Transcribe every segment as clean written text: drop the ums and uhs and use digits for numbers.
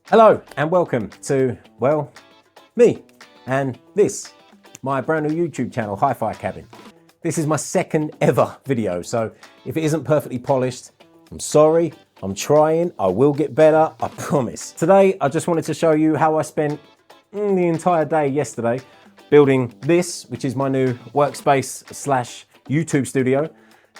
Hello and welcome to, well, me and this, my brand new YouTube channel, Hifi Cabin. This is my second ever video, so if it isn't perfectly polished, I'm sorry, I'm trying, I will get better, I promise. Today, I just wanted to show you how I spent the entire day yesterday building this, which is my new workspace / YouTube studio,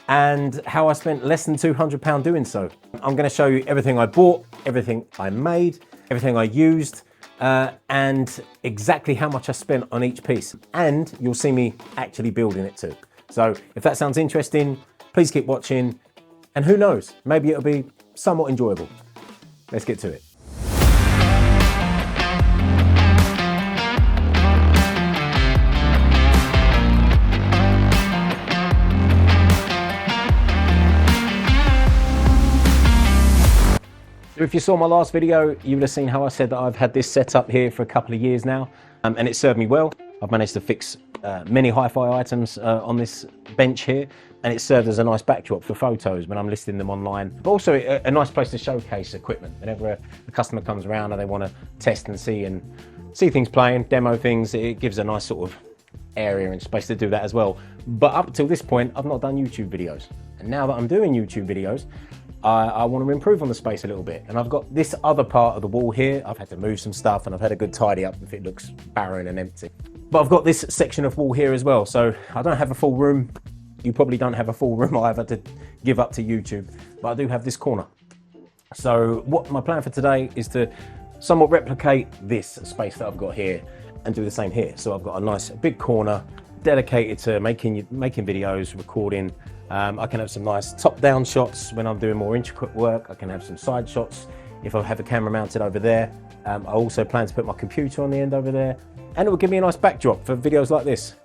and how I spent less than £200 doing so. I'm gonna show you everything I bought, everything I made, everything I used, and exactly how much I spent on each piece. And you'll see me actually building it too. So if that sounds interesting, please keep watching. And who knows, maybe it'll be somewhat enjoyable. Let's get to it. If you saw my last video, you would have seen how I said that I've had this set up here for a couple of years now, and it served me well. I've managed to fix many hi-fi items on this bench here, and it served as a nice backdrop for photos when I'm listing them online, but also a nice place to showcase equipment. Whenever a customer comes around and they want to test and see things playing, demo things, it gives a nice sort of area and space to do that as well. But up till this point, I've not done YouTube videos, and now that I'm doing YouTube videos, I want to improve on the space a little bit. And I've got this other part of the wall here. I've had to move some stuff and I've had a good tidy up if it looks barren and empty. But I've got this section of wall here as well. So I don't have a full room. You probably don't have a full room I've had to give up to YouTube, but I do have this corner. So what my plan for today is to somewhat replicate this space that I've got here and do the same here. So I've got a nice big corner dedicated to making videos, recording. I can have some nice top-down shots when I'm doing more intricate work. I can have some side shots if I have a camera mounted over there. I also plan to put my computer on the end over there, and it will give me a nice backdrop for videos like this.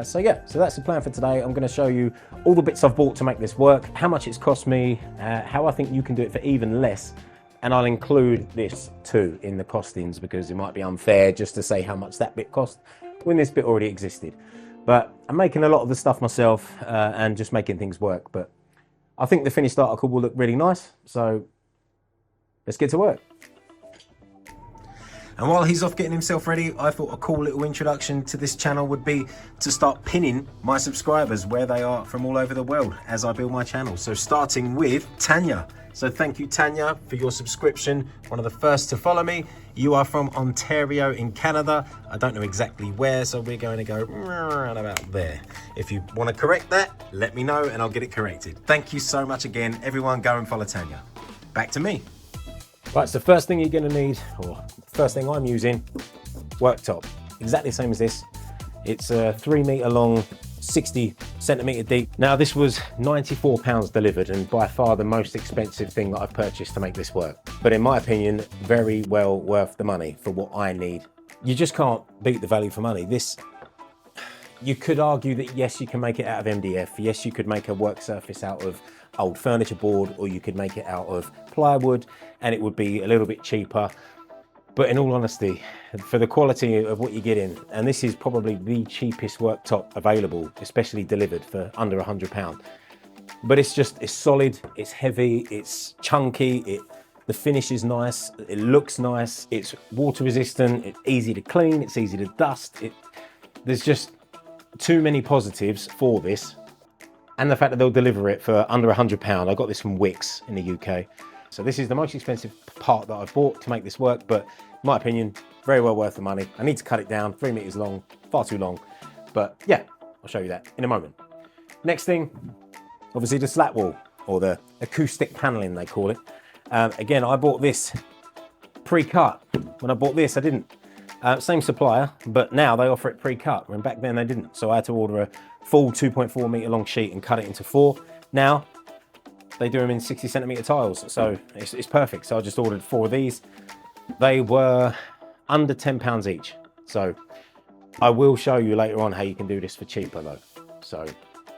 So that's the plan for today. I'm going to show you all the bits I've bought to make this work, how much it's cost me, how I think you can do it for even less, and I'll include this too in the costings because it might be unfair just to say how much that bit cost when this bit already existed. But I'm making a lot of the stuff myself and just making things work. But I think the finished article will look really nice. So let's get to work. And while he's off getting himself ready, I thought a cool little introduction to this channel would be to start pinning my subscribers where they are from all over the world as I build my channel. So starting with Tanya. So thank you, Tanya, for your subscription. One of the first to follow me. You are from Ontario in Canada. I don't know exactly where, so we're going to go around about there. If you want to correct that, let me know and I'll get it corrected. Thank you so much again. Everyone go and follow Tanya. Back to me. Right, so first thing you're going to need, or first thing I'm using, Worktop. Exactly the same as this. It's a 3 meter long, 60 centimeter deep. Now this was £94 delivered and by far the most expensive thing that I've purchased to make this work. But in my opinion, very well worth the money for what I need. You just can't beat the value for money. This, you could argue that yes, you can make it out of MDF. Yes, you could make a work surface out of old furniture board, or you could make it out of plywood and it would be a little bit cheaper. But in all honesty, for the quality of what you get in, and this is probably the cheapest worktop available, especially delivered for under £100. But it's solid, it's heavy, it's chunky, the finish is nice, it looks nice, it's water resistant, it's easy to clean, it's easy to dust. There's just too many positives for this. And the fact that they'll deliver it for under £100. I got this from Wix in the UK. So this is the most expensive part that I've bought to make this work, but in my opinion, very well worth the money. I need to cut it down, 3 meters long, far too long. But yeah, I'll show you that in a moment. Next thing, obviously the slat wall, or the acoustic paneling they call it. Again, I bought this pre-cut. When I bought this, I didn't. Same supplier, but now they offer it pre-cut, when back then they didn't. So I had to order a full 2.4 meter long sheet and cut it into 4. Now, they do them in 60 centimeter tiles, so it's perfect. So I just ordered 4 of these. They were under £10 each. So I will show you later on how you can do this for cheaper though. So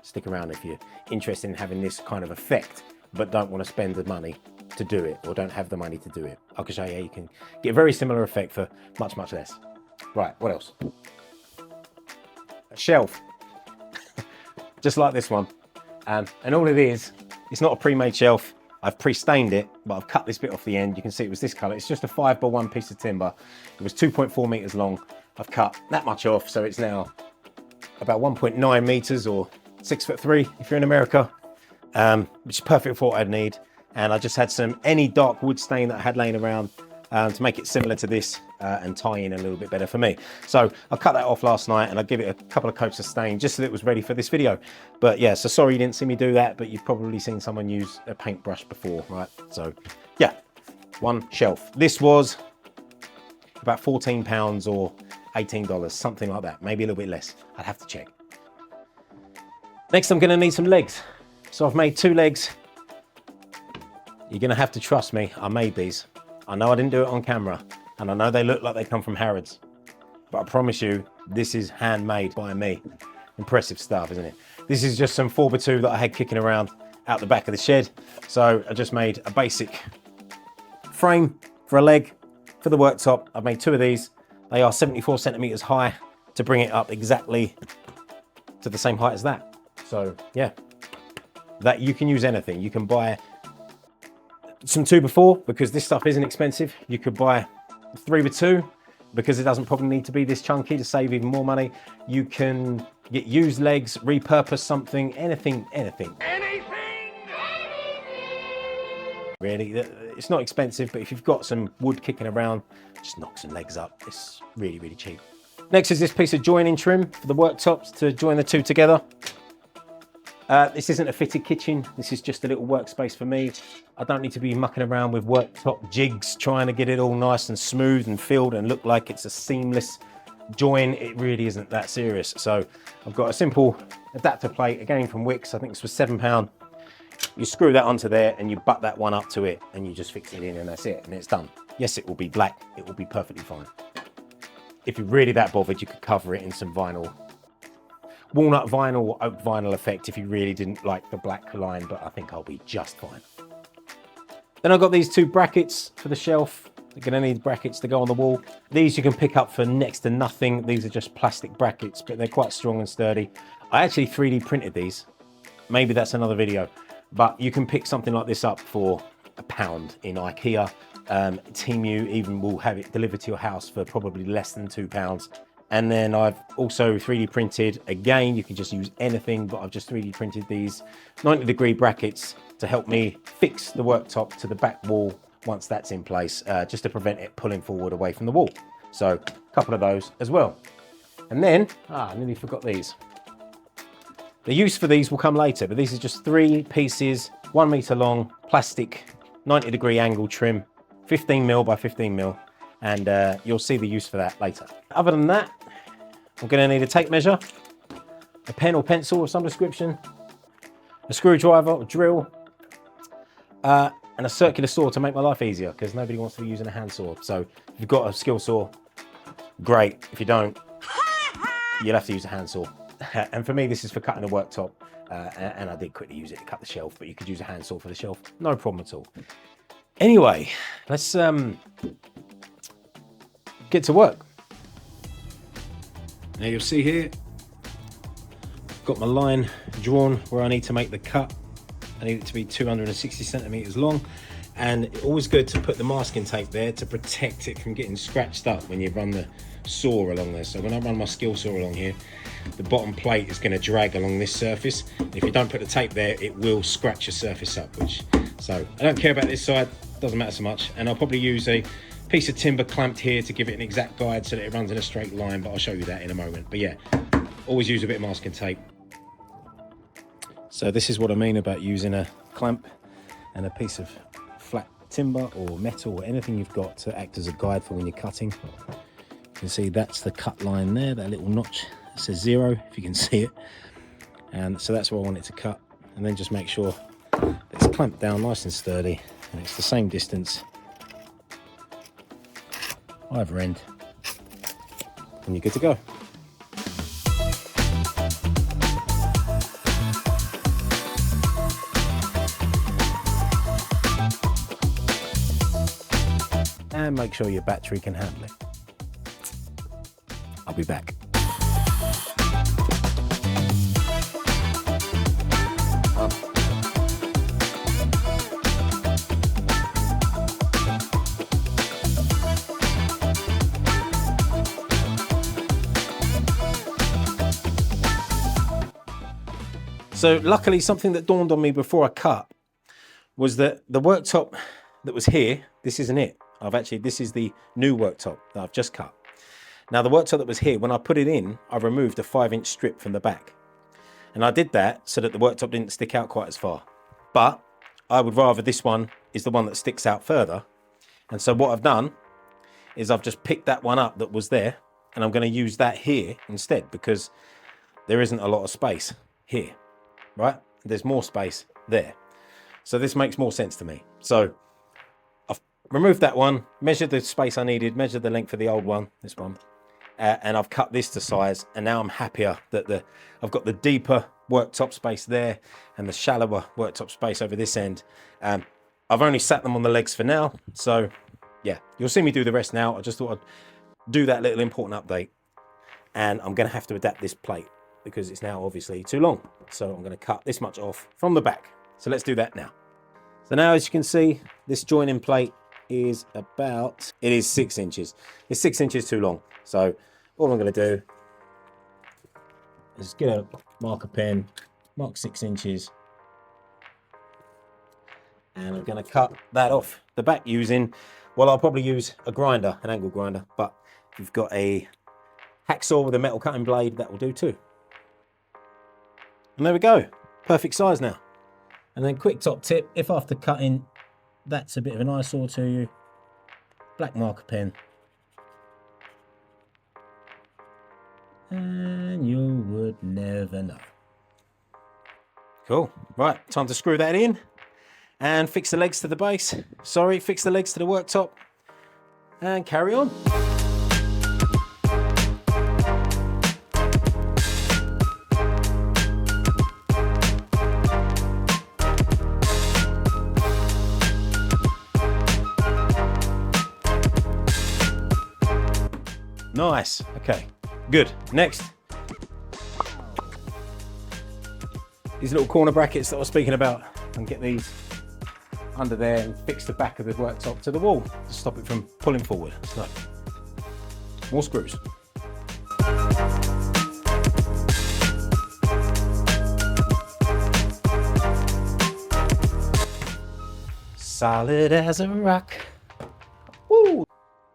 stick around if you're interested in having this kind of effect, but don't want to spend the money to do it, or don't have the money to do it. I can show you how you can get a very similar effect for much, much less. Right, what else? A shelf, just like this one. And all it is, it's not a pre-made shelf. I've pre-stained it, but I've cut this bit off the end. You can see it was this color. It's just a 5x1 piece of timber. It was 2.4 meters long. I've cut that much off, so it's now about 1.9 meters or 6'3" if you're in America, which is perfect for what I'd need. And I just had any dark wood stain that I had laying around to make it similar to this and tie in a little bit better for me. So I cut that off last night and I give it a couple of coats of stain just so that it was ready for this video. But yeah, so sorry you didn't see me do that, but you've probably seen someone use a paintbrush before, right? So yeah, one shelf. This was about £14 or $18, something like that, maybe a little bit less. I'd have to check. Next, I'm gonna need some legs. So I've made 2 legs. You're gonna have to trust me, I made these. I know I didn't do it on camera, and I know they look like they come from Harrods, but I promise you, this is handmade by me. Impressive stuff, isn't it? This is just some 4x2 that I had kicking around out the back of the shed. So I just made a basic frame for a leg for the worktop. I've made 2 of these. They are 74 centimeters high to bring it up exactly to the same height as that. So yeah, that you can use anything. You can buy some 2x4 because this stuff isn't expensive. You could buy 3x2 because it doesn't probably need to be this chunky to save even more money. You can get used legs, repurpose something, anything. Really, it's not expensive, but if you've got some wood kicking around, just knock some legs up. It's really, really cheap. Next is this piece of joining trim for the worktops to join the 2 together. This isn't a fitted kitchen. This is just a little workspace for me. I don't need to be mucking around with worktop jigs, trying to get it all nice and smooth and filled and look like it's a seamless join. It really isn't that serious. So I've got a simple adapter plate, again from Wix. I think this was £7. You screw that onto there and you butt that one up to it and you just fix it in and that's it, and it's done. Yes, it will be black. It will be perfectly fine. If you're really that bothered, you could cover it in some vinyl. Walnut vinyl or oak vinyl effect if you really didn't like the black line, but I think I'll be just fine. Then I've got these 2 brackets for the shelf. You're gonna need brackets to go on the wall. These you can pick up for next to nothing. These are just plastic brackets, but they're quite strong and sturdy. I actually 3D printed these. Maybe that's another video, but you can pick something like this up for £1 in IKEA. Temu even will have it delivered to your house for probably less than £2. And then I've also 3D printed, again, you can just use anything, but I've just 3D printed these 90-degree brackets to help me fix the worktop to the back wall once that's in place, just to prevent it pulling forward away from the wall. So a couple of those as well. And then, I nearly forgot these. The use for these will come later, but these are just 3 pieces, 1 meter long, plastic, 90-degree angle trim, 15mm by 15mm. And you'll see the use for that later. Other than that, I'm gonna need a tape measure, a pen or pencil of some description, a screwdriver or drill, and a circular saw to make my life easier because nobody wants to be using a hand saw. So if you've got a skill saw, great. If you don't, you'll have to use a hand saw. And for me, this is for cutting the worktop. And I did quickly use it to cut the shelf, but you could use a hand saw for the shelf. No problem at all. Anyway, let's get to work. Now you'll see here, I've got my line drawn where I need to make the cut. I need it to be 260 centimeters long, and it's always good to put the masking tape there to protect it from getting scratched up when you run the saw along there. So when I run my skill saw along here, the bottom plate is going to drag along this surface. If you don't put the tape there, it will scratch your surface up, so I don't care about this side, doesn't matter so much. And I'll probably use a piece of timber clamped here to give it an exact guide so that it runs in a straight line, but I'll show you that in a moment. But yeah, always use a bit of masking tape. So this is what I mean about using a clamp and a piece of flat timber or metal or anything you've got to act as a guide for when you're cutting. You can see that's the cut line there, that little notch that says 0, if you can see it. And so that's where I want it to cut. And then just make sure that it's clamped down nice and sturdy and it's the same distance either end, and you're good to go. And make sure your battery can handle it. I'll be back. So luckily, something that dawned on me before I cut was that the worktop that was here, this isn't it. This is the new worktop that I've just cut. Now the worktop that was here, when I put it in, I removed a 5-inch strip from the back. And I did that so that the worktop didn't stick out quite as far. But I would rather this one is the one that sticks out further. And so what I've done is I've just picked that one up that was there, and I'm going to use that here instead, because there isn't a lot of space here, right? There's more space there. So this makes more sense to me. So I've removed that one, measured the space I needed, measured the length of the old one, this one, and I've cut this to size, and now I'm happier that I've got the deeper worktop space there and the shallower worktop space over this end. I've only sat them on the legs for now, so yeah, you'll see me do the rest now. I just thought I'd do that little important update, and I'm going to have to adapt this plate because it's now obviously too long. So I'm going to cut this much off from the back. So let's do that now. So now, as you can see, this joining plate is it is 6 inches. It's 6 inches too long. So all I'm going to do is get a marker pen, mark 6 inches, and I'm going to cut that off the back using, well, I'll probably use a grinder, an angle grinder, but if you've got a hacksaw with a metal cutting blade, that will do too. And there we go, perfect size now. And then quick top tip, if after cutting that's a bit of an eyesore to you, black marker pen, and you would never know. Cool, right, time to screw that in and fix the legs to the base. Sorry, fix the legs to the worktop and carry on. Nice, okay, good. Next, these little corner brackets that I was speaking about, and get these under there and fix the back of the worktop to the wall to stop it from pulling forward. So, more screws. Solid as a rock. Woo!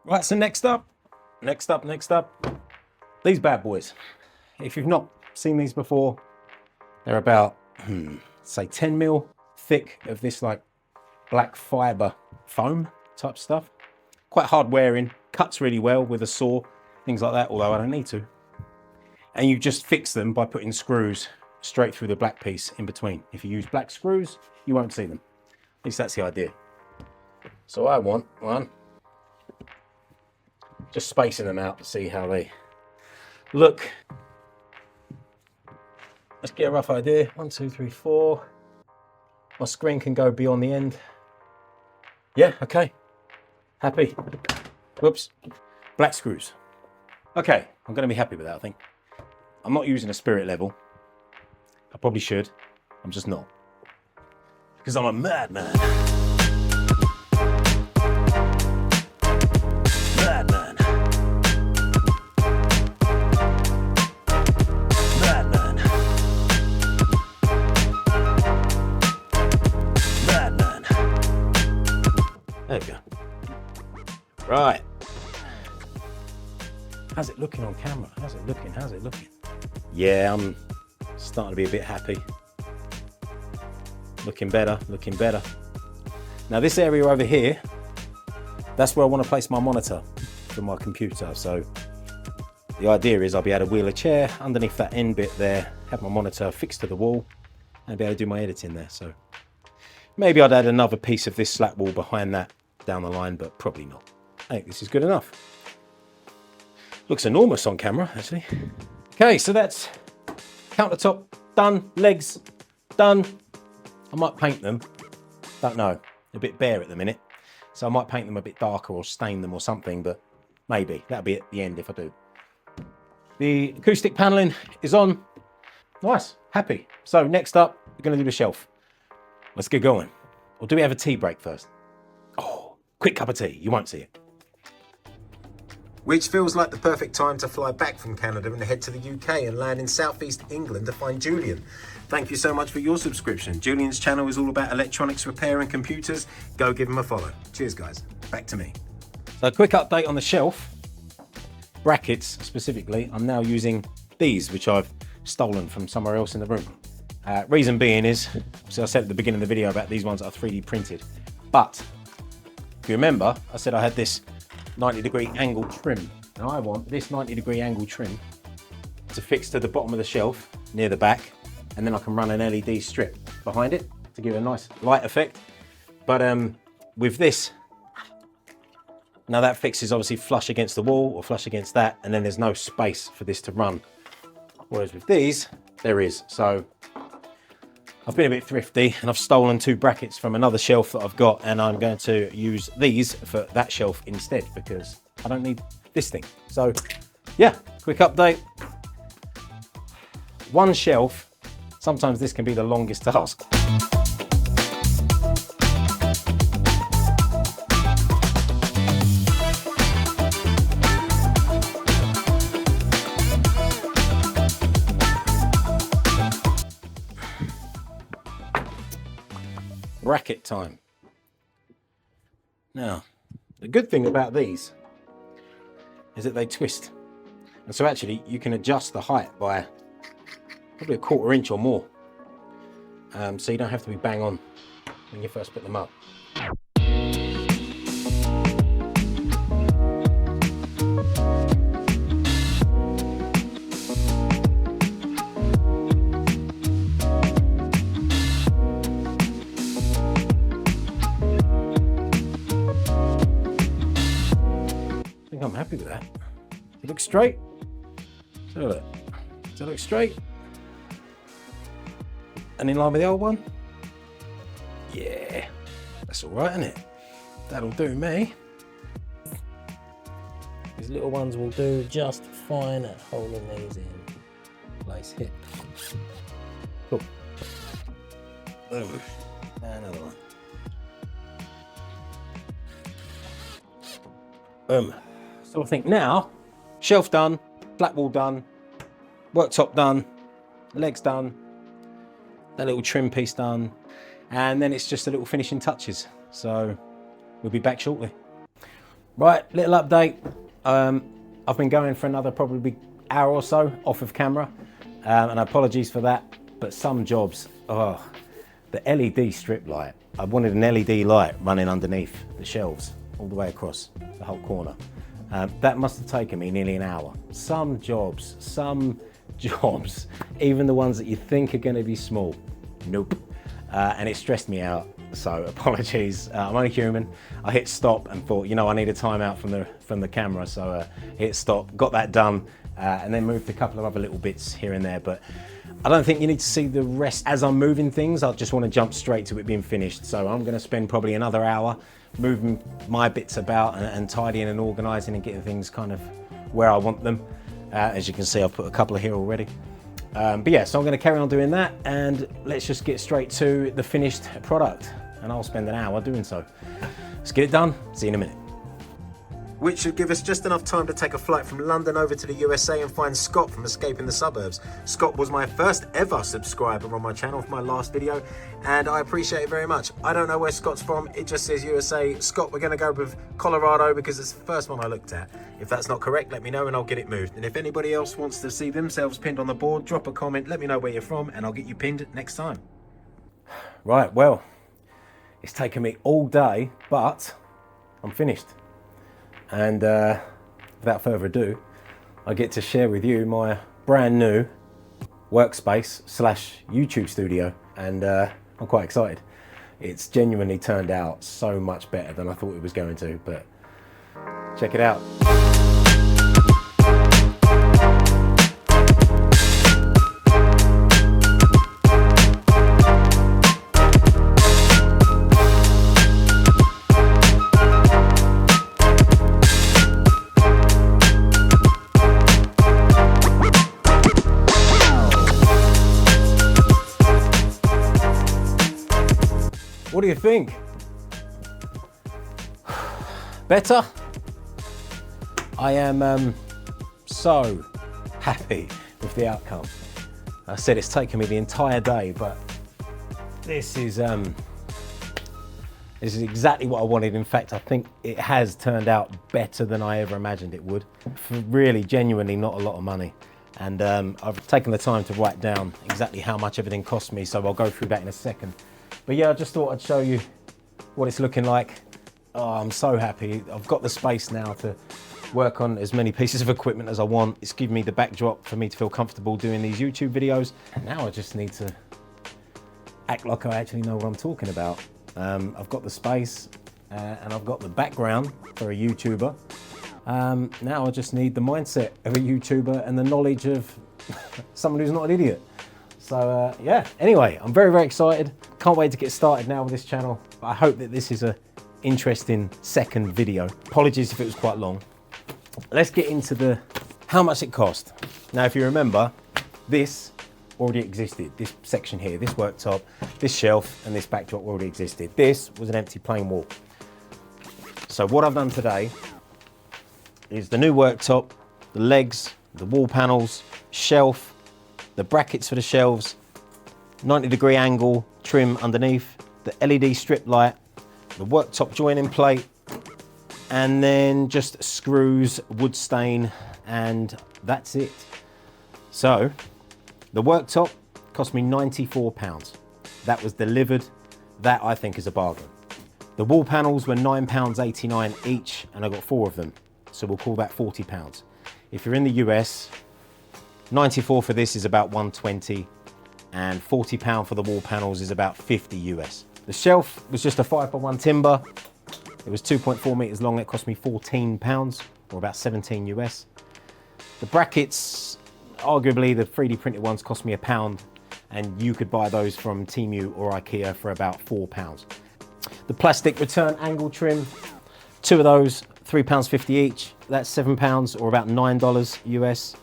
Right, so next up, these bad boys. If you've not seen these before, they're about, say 10 mil thick of this like black fiber foam type stuff. Quite hard wearing, cuts really well with a saw, things like that, although I don't need to. And you just fix them by putting screws straight through the black piece in between. If you use black screws, you won't see them. At least that's the idea. So I want one, just spacing them out to see how they look. Let's get a rough idea. 1, 2, 3, 4. My screen can go beyond the end. Yeah, okay. Happy. Whoops. Black screws. Okay, I'm going to be happy with that, I think. I'm not using a spirit level. I probably should. I'm just not. Because I'm a madman. Madman. Madman. Madman. There we go. Right. How's it looking on camera? How's it looking? How's it looking? Yeah, I'm starting to be a bit happy. Looking better, looking better. Now this area over here, that's where I want to place my monitor for my computer. So the idea is I'll be able to wheel a chair underneath that end bit there, have my monitor fixed to the wall, and be able to do my editing there. So maybe I'd add another piece of this slat wall behind that down the line, but probably not. I think this is good enough. Looks enormous on camera, actually. Okay, so that's countertop done, legs done. I might paint them, don't know, a bit bare at the minute. So I might paint them a bit darker or stain them or something, but maybe. That'll be at the end if I do. The acoustic paneling is on. Nice, happy. So next up, we're gonna do the shelf. Let's get going. Or do we have a tea break first? Oh, quick cup of tea, you won't see it. which feels like the perfect time to fly back from Canada and head to the UK and land in southeast England to find Julian. Thank you so much for your subscription. Julian's channel is all about electronics repair and computers. Go give him a follow. Cheers, guys. Back to me. So a quick update on the shelf. Brackets specifically, I'm now using these, which I've stolen from somewhere else in the room. Reason being is, so I said at the beginning of the video about these ones that are 3D printed. But if you remember, I said I had this 90-degree angle trim. Now I want this 90-degree angle trim to fix to the bottom of the shelf near the back, and then I can run an LED strip behind it to give it a nice light effect. But with this, now that fixes obviously flush against the wall or flush against that, and then there's no space for this to run. Whereas with these, there is. So I've been a bit thrifty and I've stolen 2 brackets from another shelf that I've got, and I'm going to use these for that shelf instead because I don't need this thing. So yeah, quick update. One shelf, sometimes this can be the longest task. Bracket time. Now, the good thing about these is that they twist. And so actually you can adjust the height by probably 1/4 inch or more. So you don't have to be bang on when you first put them up. I'm happy with that. Does it look straight? So look. Does it look straight? And in line with the old one? Yeah, that's all right, isn't it? That'll do me. These little ones will do just fine at holding these in place here. Cool. Another one. Boom. So I think now, shelf done, flat wall done, worktop done, legs done, that little trim piece done, and then it's just the little finishing touches. So we'll be back shortly. Right, little update. I've been going for another probably hour or so off of camera, and apologies for that, but some jobs, oh, the LED strip light. I wanted an LED light running underneath the shelves all the way across the whole corner. That must have taken me nearly an hour. Some jobs, even the ones that you think are going to be small, nope. And it stressed me out, so apologies. I'm only human. I hit stop and thought, you know, I need a timeout from the camera, so hit stop, got that done, and then moved a couple of other little bits here and there. But I don't think you need to see the rest as I'm moving things. I just want to jump straight to it being finished. So I'm going to spend probably another hour moving my bits about and tidying and organising and getting things kind of where I want them. As you can see, I've put a couple of here already. But yeah, so I'm going to carry on doing that, and let's just get straight to the finished product, and I'll spend an hour doing so. Let's get it done. See you in a minute. Which should give us just enough time to take a flight from London over to the USA and find Scott from Escaping the Suburbs. Scott was my first ever subscriber on my channel for my last video, and I appreciate it very much. I don't know where Scott's from, it just says USA. Scott, we're gonna go with Colorado because it's the first one I looked at. If that's not correct, let me know and I'll get it moved. And if anybody else wants to see themselves pinned on the board, drop a comment, let me know where you're from, and I'll get you pinned next time. Right, well, it's taken me all day, but I'm finished. And without further ado, I get to share with you my brand new workspace / YouTube studio, and I'm quite excited. It's genuinely turned out so much better than I thought it was going to, but check it out. What do you think? Better? I am so happy with the outcome. I said it's taken me the entire day, but this is exactly what I wanted. In fact, I think it has turned out better than I ever imagined it would. For really, genuinely not a lot of money. And I've taken the time to write down exactly how much everything cost me, so I'll go through that in a second. But yeah, I just thought I'd show you what it's looking like. Oh, I'm so happy. I've got the space now to work on as many pieces of equipment as I want. It's given me the backdrop for me to feel comfortable doing these YouTube videos. And now I just need to act like I actually know what I'm talking about. I've got the space and I've got the background for a YouTuber. Now I just need the mindset of a YouTuber and the knowledge of someone who's not an idiot. So yeah, anyway, I'm very, very excited. Can't wait to get started now with this channel. I hope that this is an interesting second video. Apologies if it was quite long. Let's get into how much it cost. Now, if you remember, this already existed. This section here, this worktop, this shelf, and this backdrop already existed. This was an empty plain wall. So what I've done today is the new worktop, the legs, the wall panels, shelf, the brackets for the shelves, 90-degree angle trim underneath, the LED strip light, the worktop joining plate, and then just screws, wood stain, and that's it. So the worktop cost me £94. That was delivered. That I think is a bargain. The wall panels were £9.89 each, and I got 4 of them. So we'll call that £40. If you're in the US, 94 for this is about 120, and £40 for the wall panels is about 50 US. The shelf was just a 5x1 timber. It was 2.4 meters long. It cost me £14, or about 17 US. The brackets, arguably the 3D printed ones, cost me £1, and you could buy those from Temu or IKEA for about £4. The plastic return angle trim, 2 of those, £3.50 each. That's £7, or about $9 US.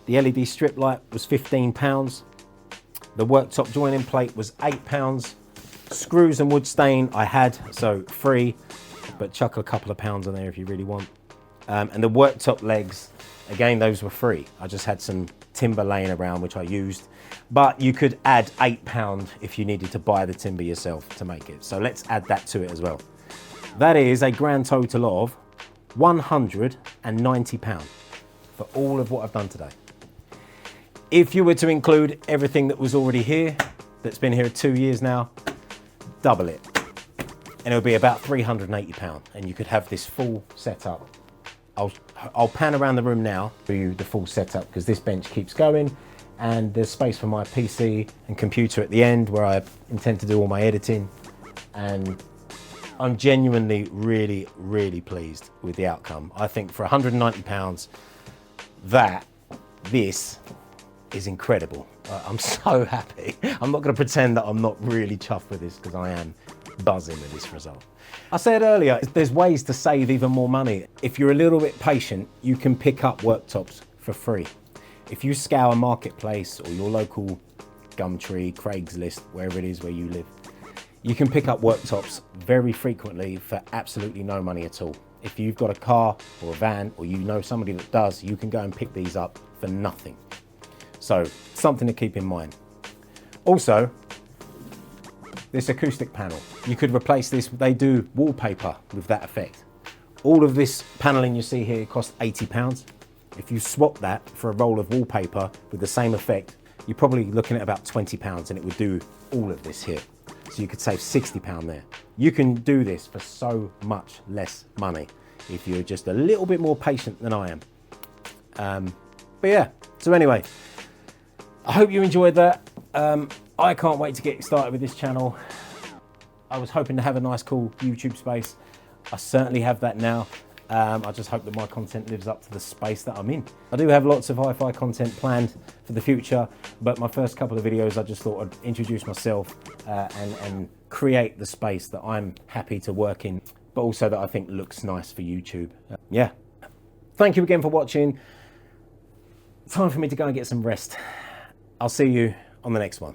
The LED strip light was £15. The worktop joining plate was £8. Screws and wood stain I had, so free, but chuck a couple of pounds on there if you really want. And the worktop legs, again, those were free. I just had some timber laying around, which I used, but you could add £8 if you needed to buy the timber yourself to make it. So let's add that to it as well. That is a grand total of £190 for all of what I've done today. If you were to include everything that was already here, that's been here 2 years now, double it, and it'll be about £380, and you could have this full setup. I'll pan around the room now for you the full setup, because this bench keeps going, and there's space for my PC and computer at the end where I intend to do all my editing, and I'm genuinely really, really pleased with the outcome. I think for £190, this is incredible. I'm so happy. I'm not going to pretend that I'm not really chuffed with this, because I am buzzing with this result. I said earlier, there's ways to save even more money. If you're a little bit patient, you can pick up worktops for free. If you scour Marketplace or your local Gumtree, Craigslist, wherever it is where you live, you can pick up worktops very frequently for absolutely no money at all. If you've got a car or a van, or you know somebody that does, you can go and pick these up for nothing. So something to keep in mind. Also, this acoustic panel, you could replace this. They do wallpaper with that effect. All of this paneling you see here costs £80. If you swap that for a roll of wallpaper with the same effect, you're probably looking at about £20, and it would do all of this here. So you could save £60 there. You can do this for so much less money if you're just a little bit more patient than I am. But yeah, so anyway, I hope you enjoyed that. I can't wait to get started with this channel. I was hoping to have a nice, cool YouTube space. I certainly have that now. I just hope that my content lives up to the space that I'm in. I do have lots of hi-fi content planned for the future, but my first couple of videos, I just thought I'd introduce myself and create the space that I'm happy to work in, but also that I think looks nice for YouTube. Yeah. Thank you again for watching. Time for me to go and get some rest. I'll see you on the next one.